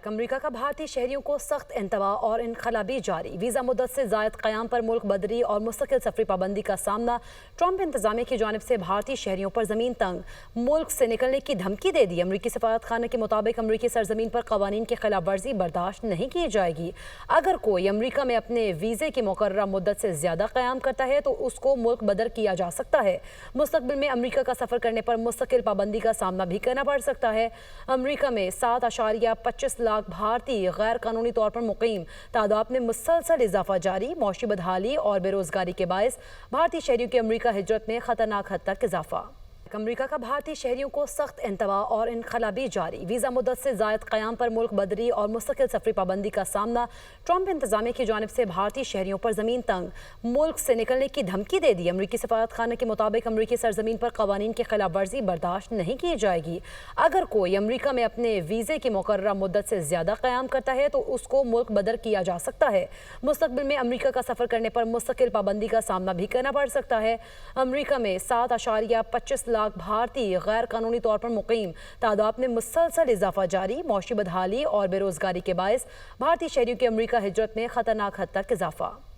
امریکہ کا بھارتی شہریوں کو سخت انتباہ اور انقلابی جاری ویزا مدت سے زائد قیام پر ملک بدری اور مستقل سفری پابندی کا سامنا ٹرمپ انتظامیہ کی جانب سے بھارتی شہریوں پر زمین تنگ ملک سے نکلنے کی دھمکی دے دی۔ امریکی سفارت خانہ کے مطابق امریکی سرزمین پر قوانین کی خلاف ورزی برداشت نہیں کی جائے گی۔ اگر کوئی امریکہ میں اپنے ویزے کی مقررہ مدت سے زیادہ قیام کرتا ہے تو اس کو ملک بدر کیا جا سکتا ہے۔ مستقبل میں امریکہ کا سفر کرنے پر مستقل پابندی کا سامنا بھی کرنا پڑ سکتا ہے۔ امریکہ میں 7.25 لاکھ بھارتی غیر قانونی طور پر مقیم تعداد میں مسلسل اضافہ جاری، معاشی بدحالی اور بے روزگاری کے باعث بھارتی شہریوں کی امریکہ ہجرت میں خطرناک حد تک اضافہ۔ امریکہ کا بھارتی شہریوں کو سخت انتباہ اور انقلابی جاری ویزا مدت سے زائد قیام پر ملک بدری اور مستقل سفری پابندی کا سامنا ٹرمپ انتظامیہ کی جانب سے بھارتی شہریوں پر زمین تنگ ملک سے نکلنے کی دھمکی دے دی۔ امریکی سفارت خانہ کے مطابق امریکی سرزمین پر قوانین کی خلاف ورزی برداشت نہیں کی جائے گی۔ اگر کوئی امریکہ میں اپنے ویزے کی مقررہ مدت سے زیادہ قیام کرتا ہے تو اس کو ملک بدر کیا جا سکتا ہے۔ مستقبل میں امریکہ کا سفر کرنے پر مستقل پابندی کا سامنا بھی کرنا پڑ سکتا ہے۔ امریکہ میں 7.25 لاکھ بھارتی غیر قانونی طور پر مقیم تعداد میں مسلسل اضافہ جاری، معاشی بدحالی اور بے روزگاری کے باعث بھارتی شہریوں کی امریکہ ہجرت میں خطرناک حد تک اضافہ۔